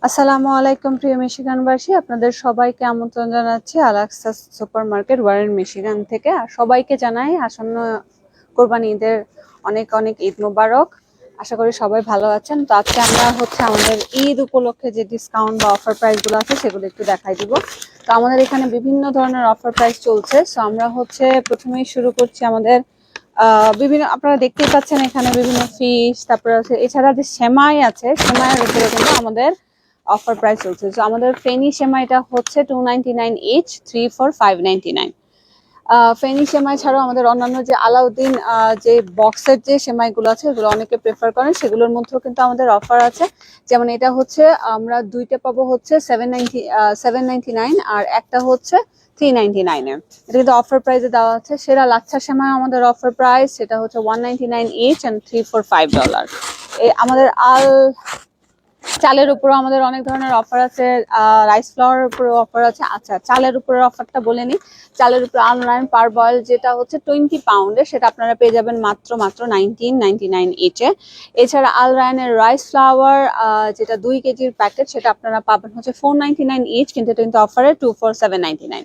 আসসালামু আলাইকুম প্রিয় মিশিগানবাসী, আপনাদের সবাইকে আমন্ত্রণ জানাচ্ছি আলাক্সা সুপার মার্কেট ওয়ারেন মিশিগান থেকে। আর সবাইকে জানাই আসন্ন কোরবানি ঈদের অনেক অনেক ঈদ মোবারক। আশা করি সবাই ভালো আছেন। তো আজকে আমরা আমাদের ঈদ উপলক্ষে যে ডিসকাউন্ট বা অফার প্রাইস গুলো আছে সেগুলো একটু দেখাই দিব। তো আমাদের এখানে বিভিন্ন ধরনের অফার প্রাইস চলছে। সো আমরা প্রথমেই শুরু করছি আমাদের বিভিন্ন, আপনারা দেখতেই পাচ্ছেন এখানে বিভিন্ন ফিশ, তারপরে এছাড়া যে সেমাই আছে, সেমাইয়ের উপরে কিন্তু আমাদের অফার প্রাইস চলছে। তো আমাদের ফেনি সেমাইটা হচ্ছে 299 ইচ, 3 ফর 599। ফেনি সেমাই ছাড়াও আমাদের অন্যান্য যে আলাউদ্দিন যে বক্সের যে সেমাইগুলো আছে এগুলো অনেকে প্রেফার করেন, সেগুলোর মধ্যেও কিন্তু আমাদের অফার আছে। যেমন এটা আমরা দুইটা পাবো 799 আর একটা 399 এ। এটা কিন্তু অফার প্রাইসে দেওয়া আছে। সেরা লাচ্ছা সেমাই আমাদের অফার প্রাইস, সেটা 199 ইচ এন্ড 3 ফর $5। আমাদের চালের উপরও আমাদের অনেক ধরনের অফার আছে, রাইস ফ্লাওয়ারের উপরে অফার আছে। আচ্ছা, চালের উপরে অফারটা বলে নিই। চালের উপরে আনলাইন পার বয়েল যেটা 20 পাউন্ডের, সেটা আপনারা পেয়ে যাবেন মাত্র 1999 ইচে। এছাড়া আলরায়নের রাইস ফ্লাওয়ার যেটা 2 কেজির প্যাকেট, সেটা আপনারা পাবেন 499 ইচ, কিন্তু এটা কিন্তু অফারে 2 ফর 799।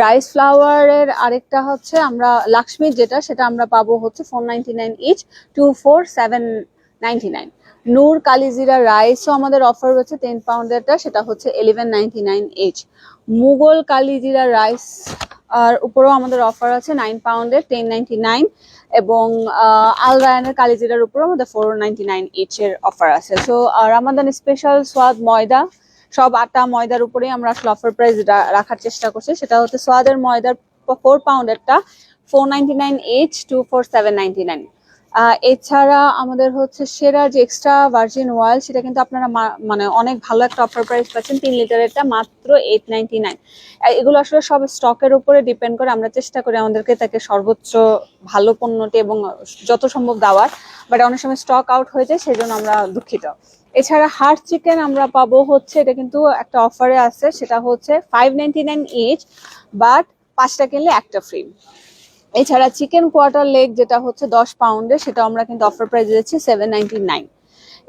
রাইস ফ্লাওয়ারের আরেকটা আমরা লাক্সমির সেটা আমরা পাবো 499 ইচ, 2 ফর 799। নূর কালিজিরা রাইসও আমাদের অফার রয়েছে 10 পাউন্ডেরটা, সেটা 1199 ইচ। মুঘল কালিজিরা রাইস আর উপরেও আমাদের অফার আছে 9 পাউন্ডের 1099, এবং আলরায়নের কালিজিরার উপরেও আমাদের 499 ইচের অফার আছে। সো রামাদান স্পেশাল সোয়াদ ময়দা, সব আটা ময়দার উপরেই আমরা আসলে অফার প্রাইস রাখার চেষ্টা করছি। সেটা সোয়াদের ময়দার 4 পাউন্ডেরটা 499 ইচ, 2 ফর 799। এছাড়া আমাদের সেরা যে এক্সট্রা ভার্জিন অয়েল, সেটা কিন্তু আপনারা মানে অনেক ভালো একটা অফার প্রাইস পাচ্ছেন। 3 লিটারেরটা মাত্র 899। এগুলো আসলে সব স্টকের উপরে ডিপেন্ড করে। আমরা চেষ্টা করি আমাদেরকে তাকে সর্বোচ্চ ভালো পণ্যটি এবং যত সম্ভব দেওয়ার, বাট অনেক সময় স্টক আউট হয়ে যায়, সেই জন্য আমরা দুঃখিত। এছাড়া হার্ট চিকেন আমরা পাবো এটা কিন্তু একটা অফারে আছে, সেটা 599 ইচ, বাট 5টা কিনলে একটা ফ্রি। এছাড়া চিকেন কোয়ার্টার লেগ যেটা 10 পাউন্ডের, সেটা আমরা কিন্তু অফার প্রাইস দিচ্ছি 799।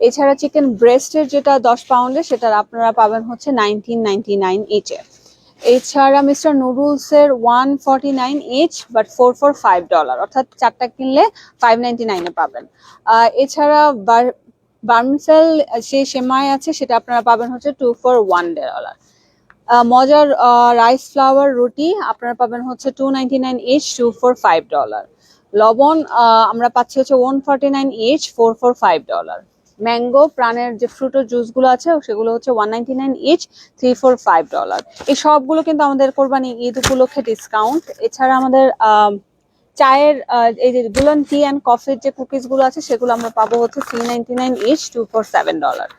এছাড়া চিকেন ব্রেস্টের যেটা 10 পাউন্ডের, সেটা আপনারা পাবেন 1999 ইচে। এছাড়া মিস্টার নুডলসের 149 ইচ, বাট 4 ফর $5, অর্থাৎ 4টা কিনলে 599 এ পাবেন। এছাড়া বার্মিসেল যে সেমাই আছে, সেটা আপনারা পাবেন 2 ফর $1। মজার রাইস ফ্লাওয়ার রুটি আপনারা পাবেন 299 ইচ, 2 ফর $5। লবণ আমরা পাচ্ছি 149 ইচ, 4 ফর $5। ম্যাঙ্গো প্রাণের যে ফ্রুটের জুস গুলো আছে, সেগুলো 199 ইচ, 3 ফর $5। এই সবগুলো কিন্তু আমাদের কোরবানি ঈদ উপলক্ষে ডিসকাউন্ট। এছাড়া আমাদের চায়ের এই যে গুলন টি অ্যান্ড কফির যে কুকিজ গুলো আছে, সেগুলো আমরা পাবো 399 ইচ, 2 ফর $7।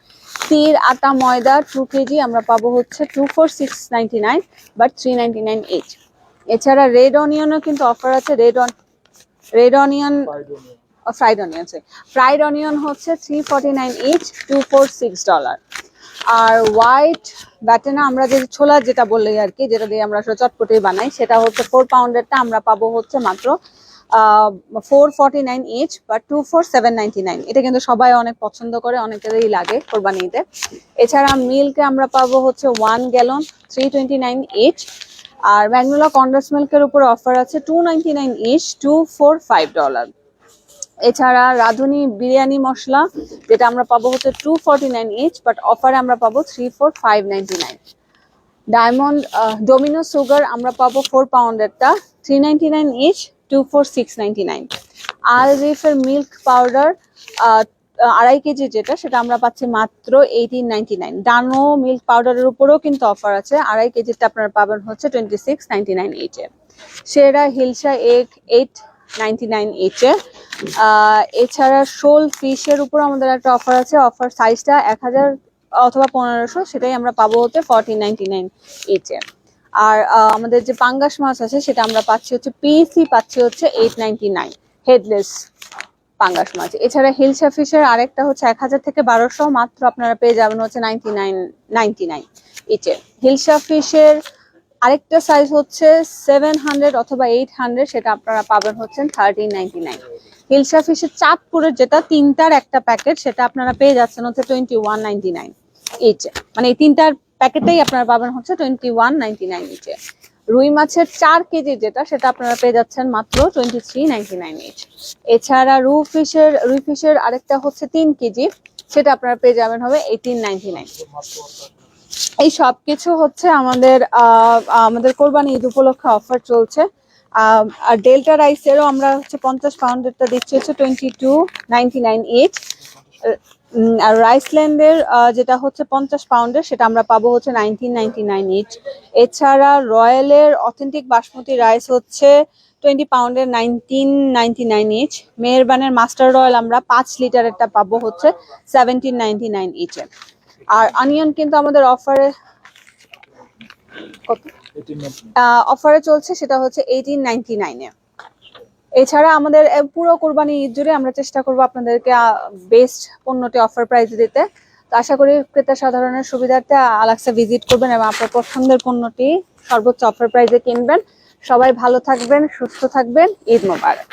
তীর আটা ময়দা 2 কেজি আমরা পাবো 2 ফর 699, বাট 399 ইচ। এছাড়া রেড অনিয়নও কিন্তু অফার আছে। Red onion fried onion 349 each, 2 for $6। আর হোয়াইট ব্যাটেনা আমরা যে ছোলা যেটা বললে আর কি, যেটা দিয়ে আমরা আসলে চটপটি বানাই, সেটা 4 পাউন্ডেরটা আমরা পাবো মাত্র 449 ইচ, বা 2 ফর 799। এটা কিন্তু সবাই অনেক পছন্দ করে, অনেকেরই লাগে কোরবানিতে। এছাড়া মিল্কে আমরা পাবো 1 গ্যালন 329 ইচ। আর ম্যাগনোলা কন্ডেন্স মিল্কের উপর অফার আছে 299 ইচ, 2 ফর $5। এছাড়া রাঁধুনি বিরিয়ানি মশলা যেটা আমরা পাবো 249 ইচ, বাট অফারে আমরা পাবো 3 ফর $599। ডায়মন্ড ডোমিনো সুগার আমরা পাবো 4 পাউন্ডেরটা 399 ইচ, 2 ফর $699। আল রিফের মিল্ক পাউডার 2.5 কেজি সেটা আমরা পাচ্ছি মাত্র 1899। ডানো মিল্ক পাউডারের উপরেও কিন্তু অফার আছে। 2.5 কেজিটা আপনারা পাবেন 2699 ইচে। সেরা হিলসা এগ 899 ইচে। এছাড়া শোল ফিশের উপর আমাদের একটা অফার আছে। অফার সাইজটা 1000 অথবা 1500, সেটাই আমরা পাবো 1499 ইচে। আর আমাদের যে পাঙ্গাস মাছ আছে, সেটা আমরা পাচ্ছি পিসি পাচ্ছি 899 হেডলেস পাঙ্গাস মাছ। এছাড়া হিলসা ফিশের আরেকটা 1000 থেকে 1200, মাত্র আপনারা পেয়ে যাবেন 99 ইচে। হিলসা ফিশের আরেকটা সাইজ 700 অথবা 800, সেটা আপনারা পাবেন 1399। হিলসা ফিশের চাঁদপুরের যেটা 3টার একটা প্যাকেট, সেটা আপনারা পেয়ে যাচ্ছেন 2199। ইচ, মানে এই তিনটার প্যাকেটেই আপনারা পাবেন হচ্ছে 21.99 ইচে। রুই মাছের 4 কেজি যেটা, সেটা আপনারা পেয়ে যাচ্ছেন মাত্র 23.99 ইচ। এছাড়া রুই ফিশের আরেকটা হচ্ছে 3 কেজি, সেটা আপনারা পেয়ে যাবেন হবে 18.99। এই সবকিছু হচ্ছে আমাদের কোরবানি ঈদ উপলক্ষে অফার চলছে। আর ডেল্টা রাইসেরও আমরা হচ্ছে 50 পাউন্ডেরটা দিচ্ছি হচ্ছে 22.99 ইচ। আর রাইসল্যান্ডের যেটা হচ্ছে 50 পাউন্ডের, সেটা আমরা পাবো হচ্ছে 19.99 ইচ। এছাড়া রয়্যালের অথেন্টিক বাসমতি রাইস হচ্ছে 20 পাউন্ডের 19.99 ইচ। মেহেরবানের মাস্টার রয়্যাল আমরা 5 লিটারেরটা পাবো হচ্ছে 17.99 ইচে। আর অনিয়ন কিন্তু আমাদের অফারে চলছে, সেটা হচ্ছে 18.99 এ। এছাড়া আমাদের পুরো কোরবানি ঈদ জুড়ে আমরা চেষ্টা করবো আপনাদেরকে বেস্ট পণ্যটি অফার প্রাইসে দিতে। তো আশা করি ক্রেতা সাধারণের সুবিধার্থে আলাক্সা ভিজিট করবেন এবং আপনার পছন্দের পণ্যটি সর্বোচ্চ অফার প্রাইসে কিনবেন। সবাই ভালো থাকবেন, সুস্থ থাকবেন। ঈদ মোবারক।